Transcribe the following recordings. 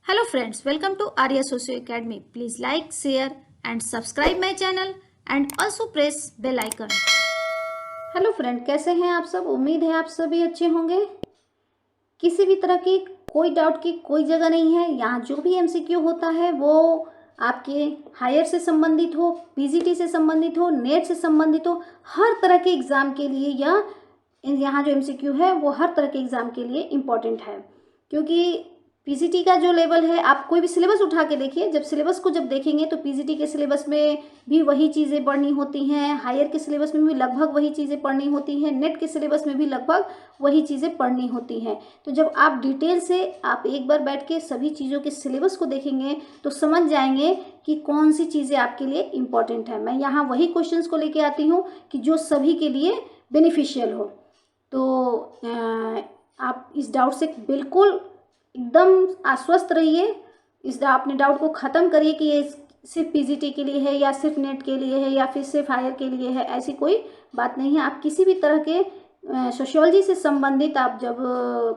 Hello friends, welcome to Arya Socio Academy. Please like, share and subscribe my channel and also press bell icon. Hello friend, कैसे हैं आप सब। उम्मीद है आप सभी अच्छे होंगे। किसी भी तरह की कोई डाउट की कोई जगह नहीं है। यहाँ जो भी एमसीक्यू होता है वो आपके हायर से संबंधित हो, पीजीटी से संबंधित हो, नेट से संबंधित हो, हर तरह के एग्ज़ाम के लिए या यहाँ जो एमसीक्यू है वो हर तरह के एग्ज़ाम के लिए इम्पॉर्टेंट है। क्योंकि पीजीटी का जो लेवल है, आप कोई भी सिलेबस उठा के देखिए, जब सिलेबस को जब देखेंगे तो पीजीटी के सिलेबस में भी वही चीज़ें पढ़नी होती हैं, हायर के सिलेबस में भी लगभग वही चीज़ें पढ़नी होती हैं, नेट के सिलेबस में भी लगभग वही चीज़ें पढ़नी होती हैं। तो जब आप डिटेल से आप एक बार बैठ के सभी चीज़ों के सिलेबस को देखेंगे तो समझ जाएंगे कि कौन सी चीज़ें आपके लिए इम्पॉर्टेंट है। मैं यहाँ वही क्वेश्चंस को लेके आती हूँ कि जो सभी के लिए बेनिफिशियल हो। तो आप इस डाउट से बिल्कुल एकदम आश्वस्त रहिए। इस अपने डाउट को ख़त्म करिए कि ये सिर्फ पीजीटी के लिए है या सिर्फ नेट के लिए है या फिर सिर्फ हायर के लिए है। ऐसी कोई बात नहीं है। आप किसी भी तरह के सोशियोलॉजी से संबंधित आप जब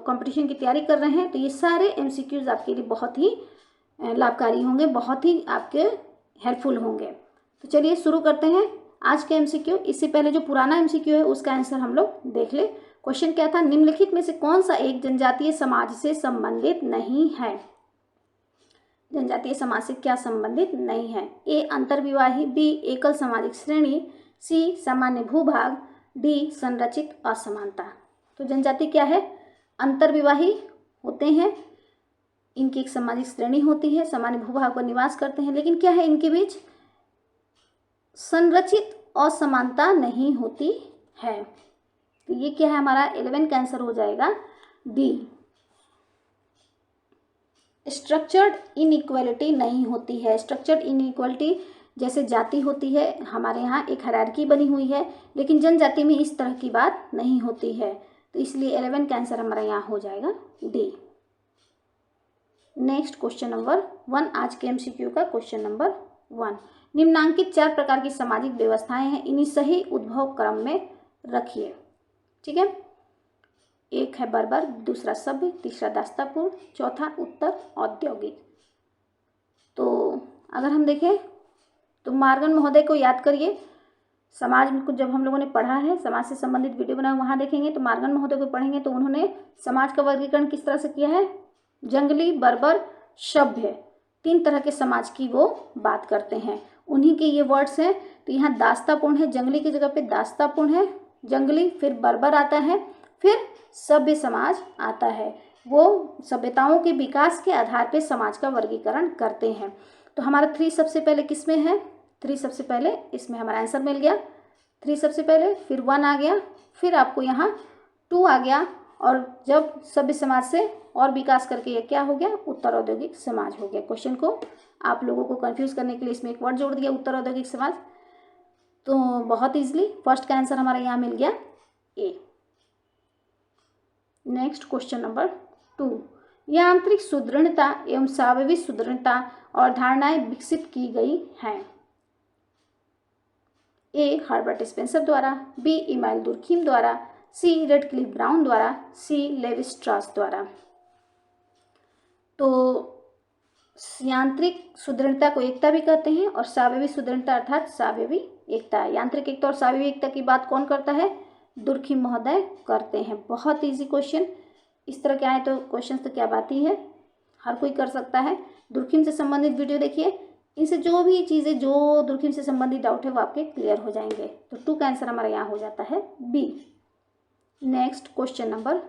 कंपटीशन की तैयारी कर रहे हैं तो ये सारे एमसीक्यूज़ आपके लिए बहुत ही लाभकारी होंगे, बहुत ही आपके हेल्पफुल होंगे। तो चलिए शुरू करते हैं आज के एमसीक्यू। इससे पहले जो पुराना एमसीक्यू है उसका आंसर हम लोग देख ले। क्वेश्चन क्या था, निम्नलिखित में से कौन सा एक जनजातीय समाज से संबंधित नहीं है। जनजातीय समाज से क्या संबंधित नहीं है। ए अंतर्विवाही, बी एकल सामाजिक श्रेणी, सी सामान्य भूभाग, डी संरचित असमानता। तो जनजाति क्या है, अंतर्विवाही होते हैं, इनकी एक सामाजिक श्रेणी होती है, सामान्य भूभाग पर निवास करते हैं, लेकिन क्या है इनके बीच संरचित असमानता नहीं होती है। तो ये क्या है, हमारा 11 का आंसर हो जाएगा डी। स्ट्रक्चर्ड इनइक्वालिटी नहीं होती है। स्ट्रक्चर्ड इनइक्वालिटी जैसे जाति होती है, हमारे यहाँ एक हायरार्की बनी हुई है, लेकिन जनजाति में इस तरह की बात नहीं होती है। तो इसलिए 11 का आंसर हमारा यहाँ हो जाएगा डी। नेक्स्ट क्वेश्चन नंबर 1, आज के एमसीक्यू का क्वेश्चन नंबर 1। निम्नांकित 4 प्रकार की सामाजिक व्यवस्थाएं हैं, इन्हीं सही उद्भव क्रम में रखिए। ठीक है, एक है बर्बर, दूसरा सभ्य, तीसरा दास्तापूर्ण, चौथा उत्तर औद्योगिक। तो अगर हम देखें तो मार्गन महोदय को याद करिए। समाज को जब हम लोगों ने पढ़ा है, समाज से संबंधित वीडियो बनाया, वहाँ देखेंगे तो मार्गन महोदय को पढ़ेंगे तो उन्होंने समाज का वर्गीकरण किस तरह से किया है, जंगली, बर्बर, सभ्य, 3 तरह के समाज की वो बात करते हैं। उन्हीं के ये वर्ड्स हैं। तो यहाँ दास्तापूर्ण है, जंगली की जगह पे दास्तापूर्ण है, जंगली, फिर बर्बर आता है, फिर सभ्य समाज आता है। वो सभ्यताओं के विकास के आधार पे समाज का वर्गीकरण करते हैं। तो हमारा 3 सबसे पहले किस में है, 3 सबसे पहले इसमें हमारा आंसर मिल गया। 3 सबसे पहले, फिर 1 आ गया, फिर आपको यहाँ 2 आ गया, और जब सभ्य समाज से और विकास करके ये क्या हो गया, उत्तर औद्योगिक समाज हो गया। क्वेश्चन को आप लोगों को कंफ्यूज करने के लिए इसमें एक वर्ड जोड़ दिया, उत्तर औद्योगिक समाज। तो बहुत इजीली फर्स्ट का आंसर हमारा यहाँ मिल गया ए। नेक्स्ट क्वेश्चन नंबर 2, यांत्रिक सुदृढ़ता एवं स्वाभाविक सुदृढ़ता और धारणाएं विकसित की गई हैं। ए हर्बर्ट स्पेंसर द्वारा, बी इमाइल दुर्खीम द्वारा, सी रेडक्लिफ ब्राउन द्वारा, सी लेवी स्ट्रॉस द्वारा। तो यांत्रिक सुदृढ़ता को एकता भी कहते हैं और स्वाभाविक सुदृढ़ता अर्थात स्वाभाविक एकता। यांत्रिक एकता और स्वाभाविक एकता की बात कौन करता है, दुर्खीम महोदय करते हैं। बहुत इजी क्वेश्चन, इस तरह के आए तो क्वेश्चन तो क्या बात ही है, हर कोई कर सकता है। दुर्खीम से संबंधित वीडियो देखिए, इनसे जो भी चीज़ें जो दुर्खीम से संबंधित डाउट है वो आपके क्लियर हो जाएंगे। तो 2 का आंसर हमारा यहाँ हो जाता है बी। नेक्स्ट क्वेश्चन नंबर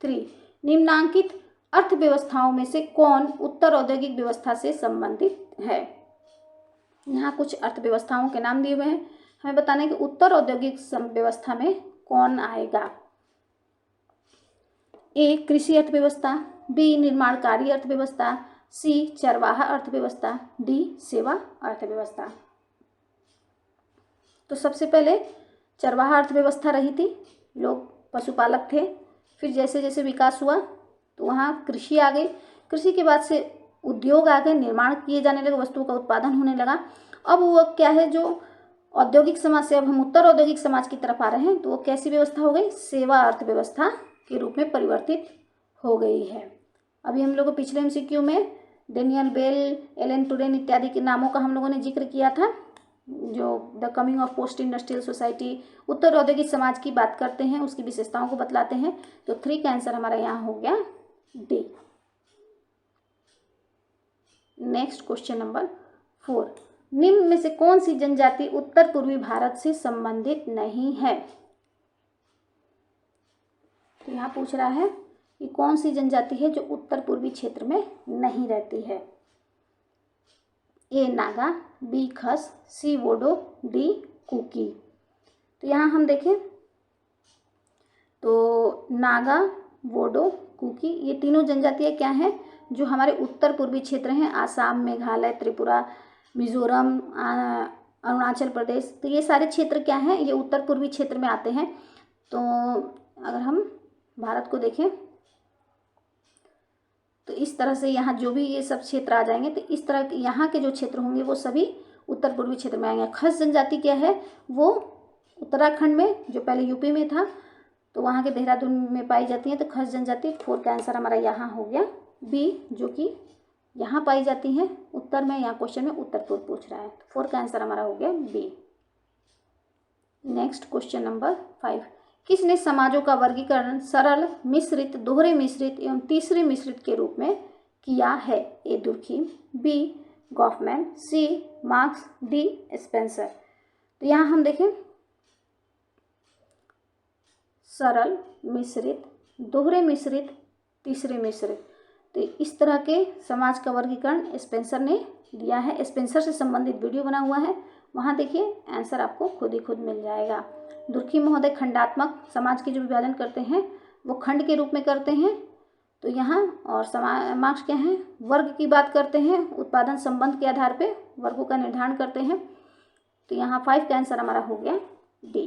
3, निम्नांकित अर्थव्यवस्थाओं में से कौन उत्तर औद्योगिक व्यवस्था से संबंधित है। यहाँ कुछ अर्थव्यवस्थाओं के नाम दिए हुए हैं, हमें बताना है कि उत्तर औद्योगिक व्यवस्था में कौन आएगा। ए कृषि अर्थव्यवस्था, बी निर्माणकारी अर्थव्यवस्था, सी चरवाहा अर्थव्यवस्था, डी सेवा अर्थव्यवस्था। तो सबसे पहले चरवाहा अर्थव्यवस्था रही थी, लोग पशुपालक थे। फिर जैसे जैसे विकास हुआ तो वहाँ कृषि आ गई, कृषि के बाद से उद्योग आ गए, निर्माण किए जाने लगे, वस्तुओं का उत्पादन होने लगा। अब वो क्या है, जो औद्योगिक समाज से अब हम उत्तर औद्योगिक समाज की तरफ आ रहे हैं, तो वो कैसी व्यवस्था हो गई, सेवा अर्थव्यवस्था के रूप में परिवर्तित हो गई है। अभी हम लोग पिछले एमसीक्यू में डेनियल बेल, एलन टुरेन इत्यादि के नामों का हम लोगों ने जिक्र किया था, जो the coming of post industrial society, उत्तर औद्योगिक समाज की बात करते हैं, उसकी विशेषताओं को बतलाते हैं। तो 3 का आंसर हमारा यहाँ हो गया डी। नेक्स्ट क्वेश्चन नंबर 4, निम्न में से कौन सी जनजाति उत्तर पूर्वी भारत से संबंधित नहीं है? तो यहाँ पूछ रहा है कि कौन सी जनजाति है जो उत्तर पूर्वी क्षेत्र में नहीं रहती है। ए नागा, बी खस, सी वोडो, डी कुकी। तो यहाँ हम देखें तो नागा, वोडो, कुकी ये तीनों जनजातियाँ क्या हैं जो हमारे उत्तर पूर्वी क्षेत्र हैं, आसाम, मेघालय, त्रिपुरा, मिजोरम, अरुणाचल प्रदेश। तो ये सारे क्षेत्र क्या हैं, ये उत्तर पूर्वी क्षेत्र में आते हैं। तो अगर हम भारत को देखें तो इस तरह से यहाँ जो भी ये सब क्षेत्र आ जाएंगे, तो इस तरह यहाँ के जो क्षेत्र होंगे वो सभी उत्तर पूर्वी क्षेत्र में आएंगे। खस जनजाति क्या है, वो उत्तराखंड में, जो पहले यूपी में था, तो वहाँ के देहरादून में पाई जाती है। तो खस जनजाति 4 का आंसर हमारा यहाँ हो गया बी, जो कि यहाँ पाई जाती हैं उत्तर में। यहाँ क्वेश्चन में उत्तर पूर्व पूछ रहा है, तो 4 का आंसर हमारा हो गया बी। नेक्स्ट क्वेश्चन नंबर 5, किसने समाजों का वर्गीकरण सरल, मिश्रित, दोहरे मिश्रित एवं तीसरे मिश्रित के रूप में किया है? ए दुर्खीम, बी गॉफमैन, सी मार्क्स, डी स्पेंसर। तो यहाँ हम देखें सरल, मिश्रित, दोहरे मिश्रित, तीसरे मिश्रित, तो इस तरह के समाज का वर्गीकरण स्पेंसर ने दिया है। स्पेंसर से संबंधित वीडियो बना हुआ है, वहाँ देखिए, आंसर आपको खुद ही खुद मिल जाएगा। दुर्खी महोदय खंडात्मक समाज के जो विभाजन करते हैं वो खंड के रूप में करते हैं। तो यहाँ और मार्क्स क्या हैं, वर्ग की बात करते हैं, उत्पादन संबंध के आधार पे वर्गों का निर्धारण करते हैं। तो यहाँ 5 का आंसर हमारा हो गया डी।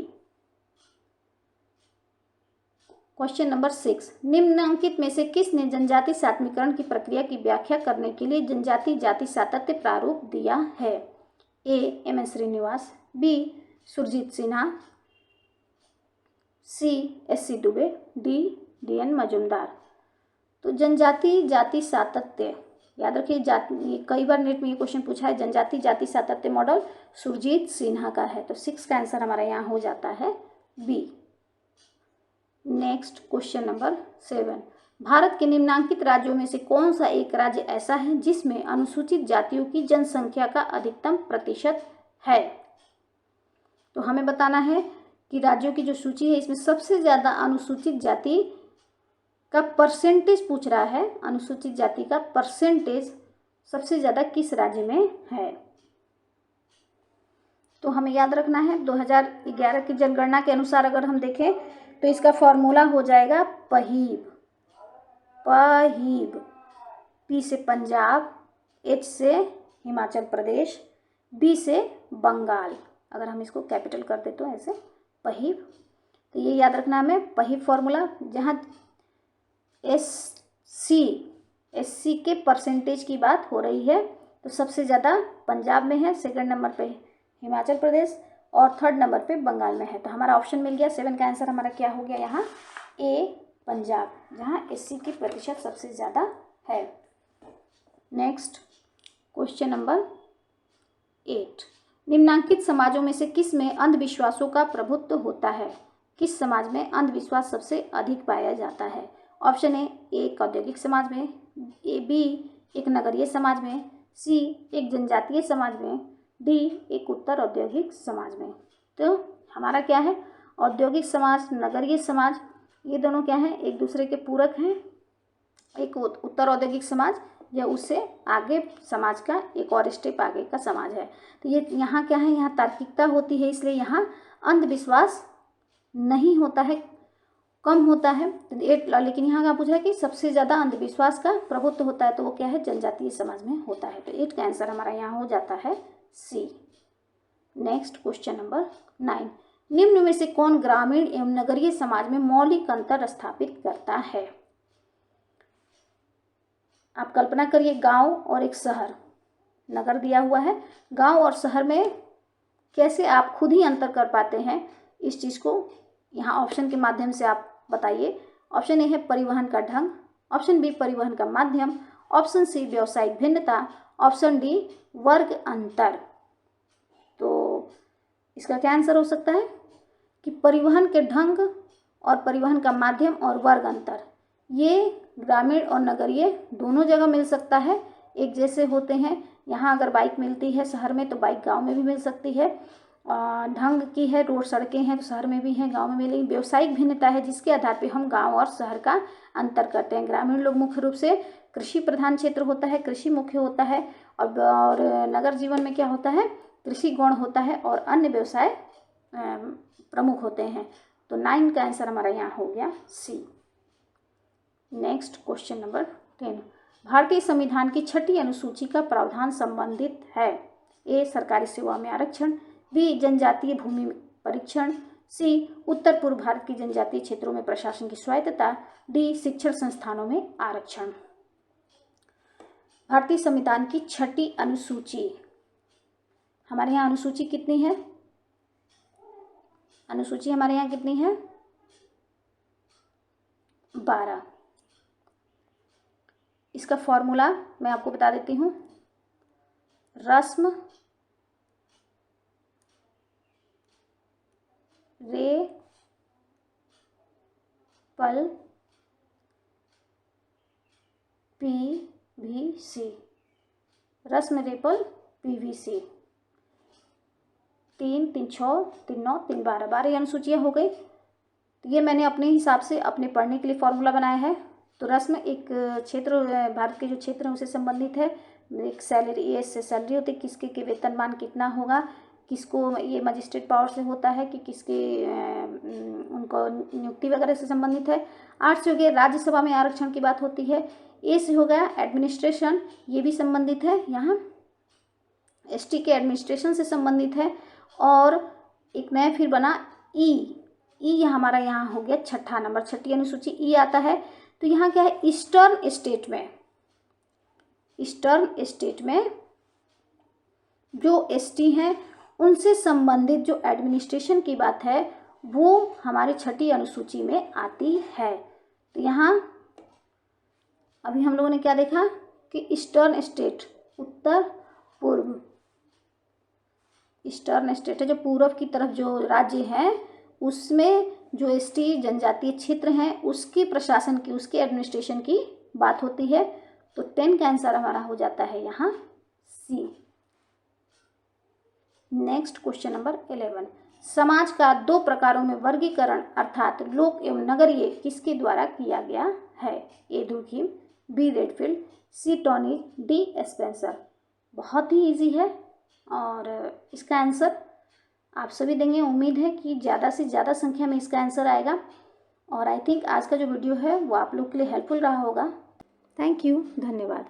क्वेश्चन नंबर 6, निम्नलिखित में से किसने जनजाति सात्मीकरण की प्रक्रिया की व्याख्या करने के लिए जनजाति जाति सातत्य प्रारूप दिया है? A M N Srinivas, B Surajit Sinha, C S C Dube, D D N Majumdar. तो जनजाति जाति सातत्य, याद रखिए, जाति, कई बार नेट में ये क्वेश्चन पूछा है, जनजाति जाति सातत्य मॉडल सुरजीत सिन्हा का है। तो 6 का आंसर हमारा यहाँ हो जाता है B. Next question number 7, Bharat के निम्नांकित राज्यों में से कौन सा एक राज्य ऐसा है जिसमें अनुसूचित जातियों की जनसंख्या का अधिकतम प्रतिशत है? तो हमें बताना है कि राज्यों की जो सूची है इसमें सबसे ज़्यादा अनुसूचित जाति का परसेंटेज पूछ रहा है। अनुसूचित जाति का परसेंटेज सबसे ज़्यादा किस राज्य में है? तो हमें याद रखना है 2011 की जनगणना के अनुसार अगर हम देखें तो इसका फॉर्मूला हो जाएगा पहीब। पहीब, पी से पंजाब, एच से हिमाचल प्रदेश, बी से बंगाल। अगर हम इसको कैपिटल कर दे तो ऐसे पहीब। तो ये याद रखना हमें पहीब फॉर्मूला, जहाँ एससी के परसेंटेज की बात हो रही है। तो सबसे ज़्यादा पंजाब में है, सेकंड नंबर पे हिमाचल प्रदेश और थर्ड नंबर पे बंगाल में है। तो हमारा ऑप्शन मिल गया 7 का आंसर हमारा क्या हो गया यहाँ ए पंजाब, जहाँ एससी की प्रतिशत सबसे ज़्यादा है। नेक्स्ट क्वेश्चन नंबर 8, निम्नांकित समाजों में से किस में अंधविश्वासों का प्रभुत्व होता है? किस समाज में अंधविश्वास सबसे अधिक पाया जाता है? ऑप्शन ए एक औद्योगिक समाज में, ए बी एक नगरीय समाज में, सी एक जनजातीय समाज में, डी एक उत्तर औद्योगिक समाज में। तो हमारा क्या है, औद्योगिक समाज, नगरीय समाज, ये दोनों क्या हैं, एक दूसरे के पूरक हैं। एक उत्तर औद्योगिक समाज या उससे आगे समाज का एक और स्टेप आगे का समाज है। तो ये यहाँ क्या है, यहाँ तार्किकता होती है, इसलिए यहाँ अंधविश्वास नहीं होता है, कम होता है। लेकिन यहाँ का पूछा है कि सबसे ज़्यादा अंधविश्वास का प्रभुत्व होता है, तो वो क्या है, जनजातीय समाज में होता है। तो 8 का आंसर हमारा यहाँ हो जाता है सी। नेक्स्ट क्वेश्चन नंबर 9, निम्न में से कौन ग्रामीण एवं नगरीय समाज में मौलिक अंतर स्थापित करता है? आप कल्पना करिए, गांव और एक शहर, नगर दिया हुआ है, गांव और शहर में कैसे आप खुद ही अंतर कर पाते हैं, इस चीज़ को यहाँ ऑप्शन के माध्यम से आप बताइए। ऑप्शन ए है परिवहन का ढंग, ऑप्शन बी परिवहन का माध्यम, ऑप्शन सी व्यावसायिक भिन्नता, ऑप्शन डी वर्ग अंतर। तो इसका क्या आंसर हो सकता है कि परिवहन के ढंग और परिवहन का माध्यम और वर्ग अंतर, ये ग्रामीण और नगरीय दोनों जगह मिल सकता है, एक जैसे होते हैं। यहाँ अगर बाइक मिलती है शहर में तो बाइक गांव में भी मिल सकती है। ढंग की है, रोड सड़कें हैं तो शहर में भी हैं, गांव में मिलेगी। व्यावसायिक भिन्नता है जिसके आधार पे हम गांव और शहर का अंतर करते हैं। ग्रामीण लोग मुख्य रूप से कृषि प्रधान क्षेत्र होता है, कृषि मुख्य होता है, और नगर जीवन में क्या होता है, कृषि गौण होता है और अन्य व्यवसाय प्रमुख होते हैं। तो 9 का आंसर हमारा यहाँ हो गया सी। नेक्स्ट क्वेश्चन नंबर 10, भारतीय संविधान की 6ठी अनुसूची का प्रावधान संबंधित है। ए सरकारी सेवा में आरक्षण, बी जनजातीय भूमि परीक्षण, सी उत्तर पूर्व भारत की जनजातीय क्षेत्रों में प्रशासन की स्वायत्तता, डी शिक्षण संस्थानों में आरक्षण। भारतीय संविधान की 6ठी अनुसूची, हमारे यहाँ अनुसूची कितनी है, अनुसूची हमारे यहाँ कितनी है 12। इसका फॉर्मूला मैं आपको बता देती हूँ, रस्म रे पल PVC, रस्म रेपल PVC, 3 3 6 3 9 3 12, 12 अनुसूचियाँ हो गई। तो ये मैंने अपने हिसाब से अपने पढ़ने के लिए फॉर्मूला बनाया है। तो रस्म एक क्षेत्र, भारत के जो क्षेत्र हैं उसे संबंधित है। एक सैलरी, ये सैलरी होती है, किसके के वेतनमान कितना होगा, किसको ये मजिस्ट्रेट पावर से होता है कि किसके उनको नियुक्ति वगैरह से संबंधित है। 8 से हो गया राज्यसभा में आरक्षण की बात होती है। ए से हो गया एडमिनिस्ट्रेशन, ये भी संबंधित है, यहाँ ST के एडमिनिस्ट्रेशन से संबंधित है। और एक नया फिर बना ई हमारा यहाँ हो गया 6ठा नंबर, 6ठी अनुसूची ई आता है। तो यहाँ क्या है, ईस्टर्न स्टेट में जो ST हैं उनसे संबंधित जो एडमिनिस्ट्रेशन की बात है वो हमारी 6ठी अनुसूची में आती है। तो यहाँ अभी हम लोगों ने क्या देखा कि ईस्टर्न स्टेट, उत्तर पूर्व, ईस्टर्न स्टेट है जो पूर्व की तरफ जो राज्य हैं उसमें जो ST जनजातीय क्षेत्र हैं उसके प्रशासन की, उसके एडमिनिस्ट्रेशन की बात होती है। तो 10 का आंसर हमारा हो जाता है यहाँ सी। नेक्स्ट क्वेश्चन नंबर 11, समाज का 2 प्रकारों में वर्गीकरण अर्थात लोक एवं नगरीय किसके द्वारा किया गया है। ए दुर्खिम, बी रेडफील्ड, सी टॉनिक, डी स्पेंसर। बहुत ही इजी है और इसका आंसर आप सभी देंगे। उम्मीद है कि ज़्यादा से ज़्यादा संख्या में इसका आंसर आएगा और आई थिंक आज का जो वीडियो है वो आप लोग के लिए हेल्पफुल रहा होगा। थैंक यू, धन्यवाद।